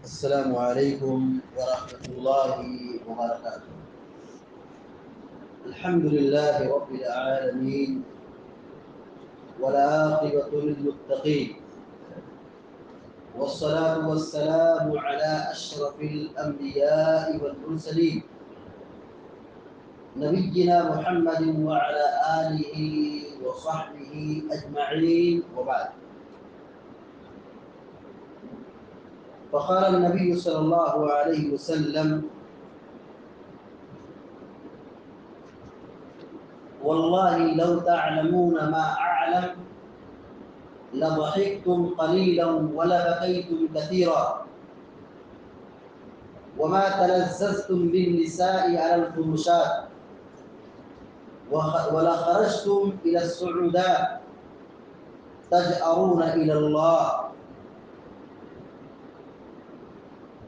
السلام عليكم ورحمة الله وبركاته. الحمد لله رب العالمين والعاقبة للمتقين والصلاة والسلام على أشرف الأنبياء والمرسلين نبينا محمد وعلى آله وصحبه أجمعين وبعد. فقال النبي صلى الله عليه وسلم: والله لو تعلمون ما أعلم لضحكتم قليلا ولبكيتم كثيرا وما تلذذتم بالنساء على الفرشات ولخرجتم إلى السعودات تجأرون إلى الله.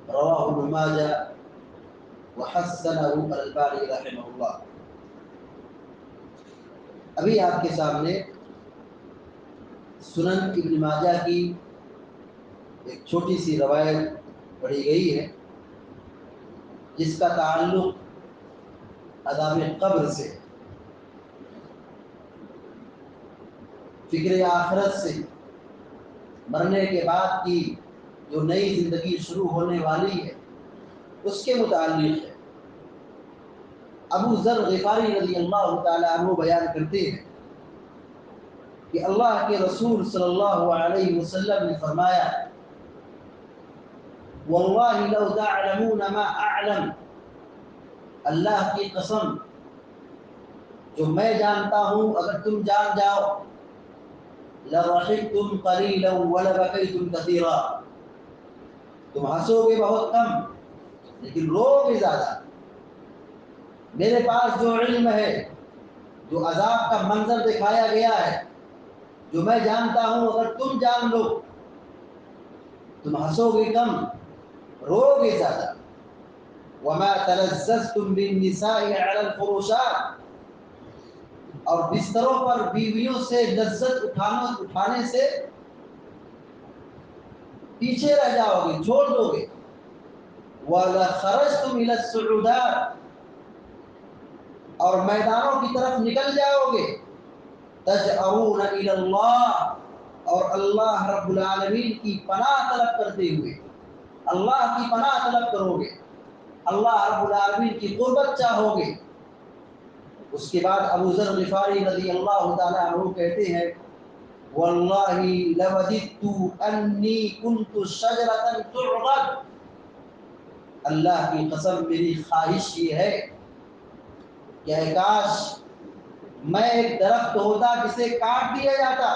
رواه ابن ماجه وحسنه الألباني رحمه اللہ. ابھی آپ کے سامنے سنن ابن ماجہ کی ایک چھوٹی سی روایت پڑھی گئی ہے جس کا تعلق عذاب قبر سے، فکر آخرت سے، مرنے کے بعد کی جو نئی زندگی شروع ہونے والی ہے اس کے متعلق ہے. ابو ذر غفاری رضی اللہ تعالیٰ عنہ بیان کرتے ہیں کہ اللہ کے رسول صلی اللہ علیہ وسلم نے فرمایا: واللہ لو تعلمون ما اعلم، اللہ کی قسم جو میں جانتا ہوں اگر تم جان جاؤ، لضحکتم قلیلا ولبکیتم کثیرا، تم ہنسو گے بہت کم لیکن رو گے زیادہ. میرے پاس جو علم ہے، جو عذاب کا منظر دکھایا گیا ہے، جو میں جانتا ہوں اگر تم جان لو تم ہنسو گے کم، رو گے زیادہ. وما تلذذتم بالنساء على الفروشات، اور بستروں پر بیویوں سے لذت اٹھانے سے پیچھے رہ جاؤ گے، چھوڑ دو گے. وَلَخَرَجْتُمْ إِلَى السُّعُودَاتِ، اور میدانوں کی طرف نکل جاؤ گے. تَجْأَرُونَ إِلَى اللَّهِ، اور اللہ رب العالمین کی پناہ طلب کرتے ہوئے اللہ کی پناہ طلب کرو گے، اللہ رب العالمین کی قربت چاہو گے. اس کے بعد ابو ذر غفاری رضی اللہ تعالیٰ عنہ کہتے ہیں: واللہ لوددت انی کنت شجرۃ تعضد، اللہ کی قسم میری خواہش یہ ہے کہ اے کاش میں ایک درخت ہوتا جسے کاٹ دیا جاتا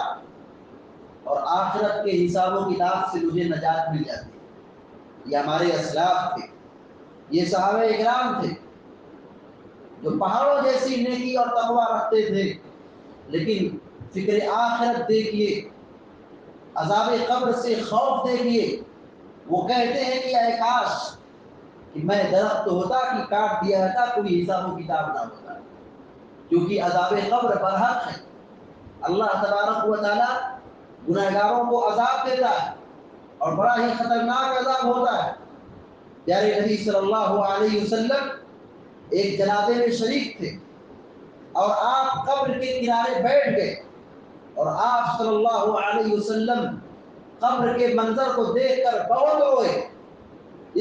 اور آخرت کے حساب و کتاب سے مجھے نجات مل جاتی. یہ ہمارے اسلاف تھے، یہ صحابہ اکرام تھے جو پہاڑوں جیسی نیکی اور تقوی رکھتے تھے، لیکن فکر آخرت دیکھیے، عذاب قبر سے خوف دیکھیے. وہ کہتے ہیں کہ اے کاش کہ میں درخت ہوتا کہ کاٹ دیا جاتا، کوئی حساب و کتاب نہ ہوتا. کیونکہ عذاب قبر برحق ہے. اللہ تبارک و تعالیٰ گنہگاروں کو عذاب دیتا ہے اور بڑا ہی خطرناک عذاب ہوتا ہے. پیارے نبی صلی اللہ علیہ وسلم ایک جنازے میں شریک تھے اور آپ قبر کے کنارے بیٹھ گئے اور آپ صلی اللہ علیہ وسلم قبر کے منظر کو دیکھ کر بہت روئے.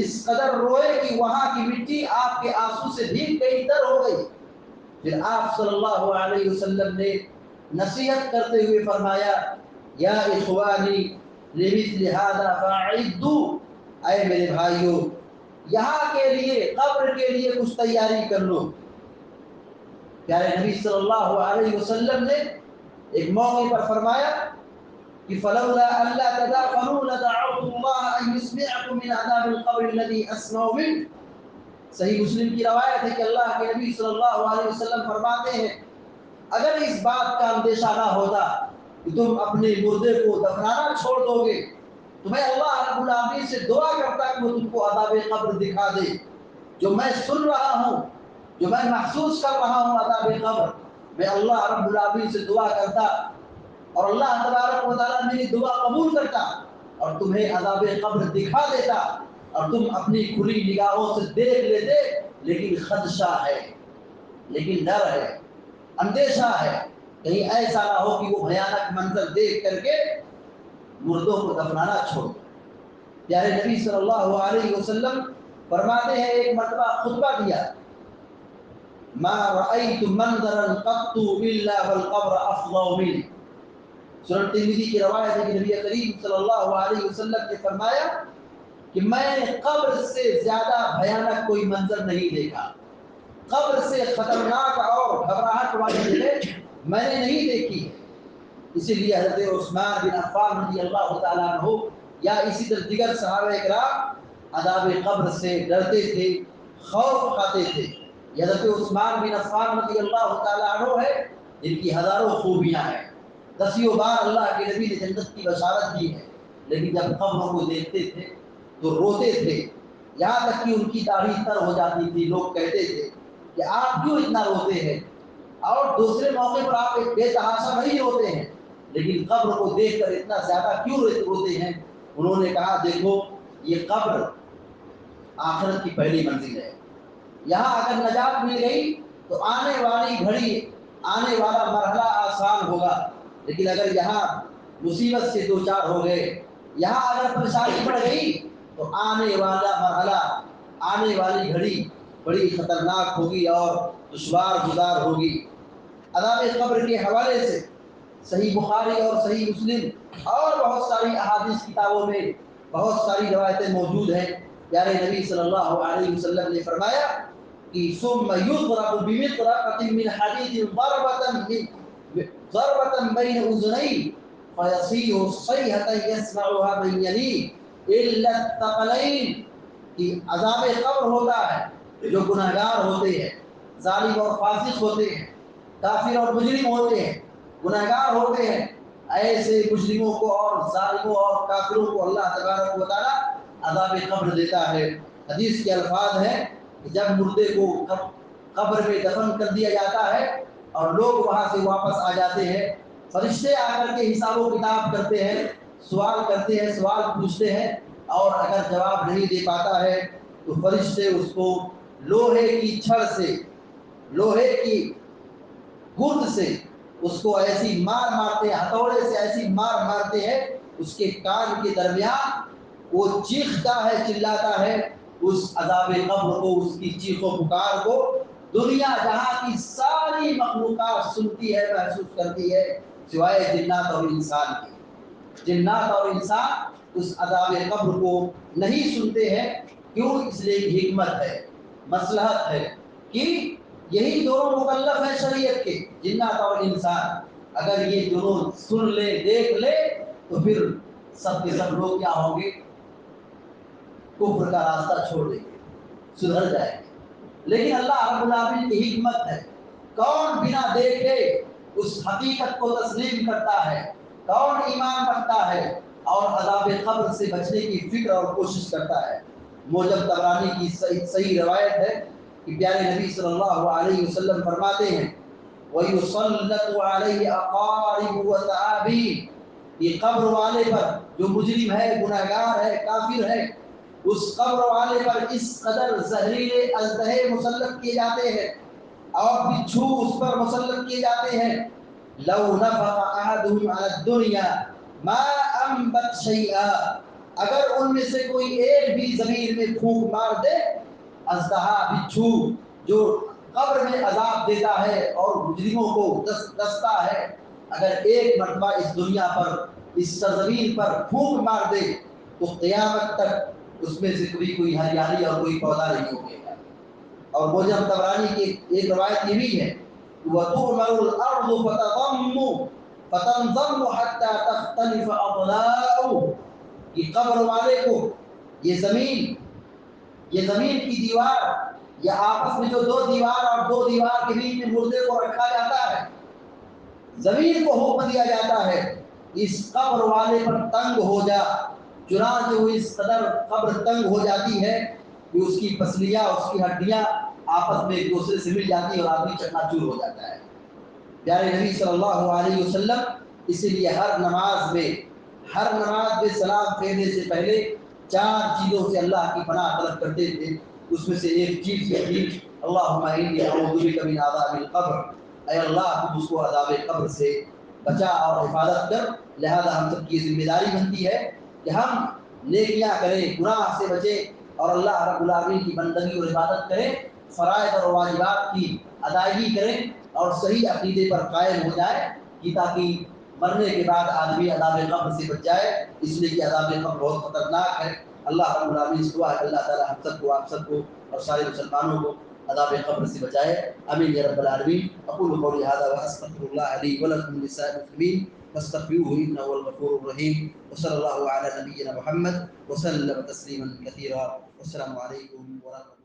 اس قدر روئے کہ وہاں کی مٹی آپ کے آنسو سے بھیگ گئی، تر ہو گئی. پھر آپ صلی اللہ علیہ وسلم نے نصیحت کرتے ہوئے فرمایا: یا اخوانی لمثل هذا فاعدوا، اے میرے بھائیوں یہاں کے لیے، قبر کے لیے کچھ تیاری کر لو. پیارے نبی صلی اللہ علیہ وسلم نے ایک موقع پر فرمایا کہ فلولا الا تدافنوا لدعوت الله ان يسمعكم من عذاب القبر الذي اسمع منه. صحیح مسلم کی روایت ہے کہ اللہ کے نبی صلی اللہ علیہ وسلم فرماتے ہیں اگر اس بات کا اندیشہ نہ ہوتا کہ تم اپنے مردے کو دفنانا چھوڑ دو گے تو میں اللہ رب العالمین سے دعا کرتا کہ وہ تم کو عذاب قبر دکھا دے. جو میں سن رہا ہوں، جو میں محسوس کر رہا ہوں عذاب قبر، میں اللہ رب العالمین سے دعا کرتا اور اللہ تبارک و تعالیٰ میری دعا قبول کرتا اور تمہیں عذاب قبر دکھا دیتا. اور تم اپنی کھلی نگاہوں سے دیکھ لیتے، لیکن خدشہ ہے، لیکن ڈر ہے، اندیشہ ہے، کہیں ایسا نہ ہو کہ وہ بھیانک منظر دیکھ کر کے مردوں کو دفنانا چھوڑ دو۔ پیارے نبی صلی اللہ علیہ وسلم فرماتے ہیں، ایک مرتبہ خطبہ دیا، ما رأيت منظرا قط الا والقبر افضل منه۔ سنن ترمذی کی روایت ہے کہ نبی کریم صلی اللہ علیہ وسلم نے فرمایا کہ میں نے قبر سے زیادہ بھیانک کوئی منظر نہیں دیکھا، قبر سے خطرناک اور گھبراہٹ والی جگہ میں نے نہیں دیکھی ہے۔ اسی لیے حضرت عثمان بن عفان رضی اللہ تعالیٰ عنہ یا اسی طرح دیگر صحابہ کرام عذاب قبر سے ڈرتے تھے، خوف کھاتے تھے۔ یہ حضرت عثمان بن عفان رضی اللہ تعالیٰ عنہ ہے جن کی ہزاروں خوبیاں ہیں، دسیوں بار اللہ کے نبی نے جنت کی بشارت دی ہے، لیکن جب قبروں کو دیکھتے تھے تو روتے تھے، یہاں تک کہ ان کی داڑھی تر ہو جاتی تھی۔ لوگ کہتے تھے کہ آپ کیوں اتنا روتے ہیں، اور دوسرے موقع پر آپ ایک بے تحاشا نہیں روتے ہیں، لیکن قبر کو دیکھ کر اتنا زیادہ کیوں روتے ہیں؟ انہوں نے کہا، دیکھو یہ قبر آخرت کی پہلی منزل ہے، یہاں اگر نجات مل گئی تو آنے والی گھڑی، آنے والا مرحلہ آسان ہوگا، لیکن اگر یہاں مصیبت سے دو چار ہو گئے، یہاں اگر پریشانی بڑھ گئی تو آنے والا مرحلہ، آنے والی گھڑی بڑی خطرناک ہوگی اور دشوار گزار ہوگی۔ عذاب قبر کے حوالے سے صحیح بخاری اور صحیح مسلم اور بہت ساری احادیث کتابوں میں بہت ساری روایتیں موجود ہیں۔ پیارے نبی صلی اللہ علیہ وسلم نے فرمایا کہ ثم یضرب بمطرقۃ من حدید ضربۃ بین اذنیہ فیصیح صیحۃ یسمعها من یلیہ الا الثقلین، کہ عذاب قبر ہوتا ہے، جو گنہگار ہوتے ہیں، ظالم اور فاسق ہوتے ہیں، کافر اور مجرم ہوتے ہیں، گنہگار ہوتے ہیں، ایسے مجرموں کو اور ظالموں اور کافروں کو اللہ تبارک و تعالیٰ عذاب قبر دیتا ہے۔ حدیث کے الفاظ ہیں کہ جب مردے کو قبر میں دفن کر دیا جاتا ہے اور لوگ وہاں سے واپس آ جاتے ہیں، فرشتے آ کر کے حساب و کتاب کرتے ہیں، سوال کرتے ہیں، سوال پوچھتے ہیں، اور اگر جواب نہیں دے پاتا ہے تو فرشتے اس کو لوہے کی چھڑ سے، لوہے کی گرد سے اس کو ایسی مار مارتے ہیں، ہتھوڑے سے ایسی مار مارتے ہیں، اس کے کان کے درمیان وہ چیختا ہے، چلاتا ہے، اس عذاب قبر کو، اس کی چیخ و پکار کو دنیا جہاں کی ساری مخلوقات سنتی ہے، محسوس کرتی ہے، سوائے جنات اور انسان کی۔ جنات اور انسان اس عذاب قبر کو نہیں سنتے ہیں، کیوں؟ اس لیے حکمت ہے، مصلحت ہے کہ یہی دونوں مکلف ہیں شریعت کے، جنات اور انسان۔ اگر یہ دونوں سن لے، دیکھ لے، تو پھر سب کے سب لوگ کیا ہوں گے؟ کفر کا راستہ چھوڑ دیں گے، سدھر جائیں گے۔ لیکن اللہ رب العالمین کی حکمت ہے، کون بنا دیکھے اس حقیقت کو تسلیم کرتا ہے، کون ایمان رکھتا ہے اور عذاب قبر سے بچنے کی فکر اور کوشش کرتا ہے۔ موجب طبرانی کی صحیح روایت ہے کہ پیارے نبی صلی اللہ علیہ وسلم فرماتے ہیں، وَيُسَلَّطُ عَلَيْهِ أَقَارِبُ وَتَعَابِينَ، یہ قبر والے پر، جو مجرم ہے، گنہگار ہے، کافر ہے، اس قبر والے پر اس قدر زہریلے اژدہے مسلط کیے جاتے ہیں اور بچھو اس پر مسلط کیے جاتے ہیں، لو نفخ احدهم على الدنيا ما انبت شيئا، اگر ان میں سے کوئی ایک بھی زمین میں پھونک مار دے، اژدہا، بچھو جو قبر میں عذاب دیتا ہے اور مجرموں کو دستا ہے، اگر ایک مرتبہ اس دنیا پر، اس سرزمین پر پھونک مار دے تو قیامت تک اس میں سے کوئی ہریالی اور کوئی پودا نہیں ہوگا۔ اور موجب طبرانی کی ایک روایت یہ بھی ہے، وَتُؤْمَرُ الْأَرْضُ فَتَنْضَمُّ حَتَّى تَخْتَلِفَ أَضْلَاعُهُ، کہ قبر والے کو یہ زمین کی دیوار، یا آپس میں جو دو دیوار اور دو دیوار کے بیچ میں مردے کو رکھا جاتا ہے، زمین کو حکم دیا جاتا ہے اس قبر والے پر تنگ ہو جا، چنانچہ وہ اس قدر قبر تنگ ہو جاتی ہے کہ اس کی پسلیاں، اس کی ہڈیاں آپس میں ایک دوسرے سے مل جاتی ہے اور آدمی چکنا چور ہو جاتا ہے۔ پیارے نبی صلی اللہ علیہ وسلم اسی لیے ہر نماز میں سلام پھیرنے سے پہلے چار چیزوں سے اللہ کی پناہ طلب کرتے تھے. اس میں سے ایک چیز یہ تھی اللہم انی اعوذ بک من عذاب القبر، اے اللہ تم اس کو عذاب قبر سے بچا اور حفاظت کر. لہذا ہم سب کی ذمہ داری بنتی ہے کہ ہم نیکیاں کریں، گناہ سے بچیں اور اللہ رب العالمین کی بندگی اور عبادت کریں، فرائض اور واجبات کی ادائیگی کریں اور صحیح عقیدے پر قائم ہو جائیں کہ تاکہ مرنے کے بعد آدمی عذاب قبر سے بچ جائے، اس لیے کہ عذاب قبر بہت خطرناک ہے. اللہ رب العالمین سے دعا ہے اللہ تعالی ہم سب کو، آپ سب کو اور سارے مسلمانوں کو عذاب قبر سے بچائے. آمین یا رب العالمین. اقول قولی هذا واستغفر الله لي ولكم ولسائر المسلمين فاستغفروه انه هو الغفور الرحيم. وصلى الله على نبينا محمد وسلم تسليما كثيرا. والسلام عليكم ورحمه الله.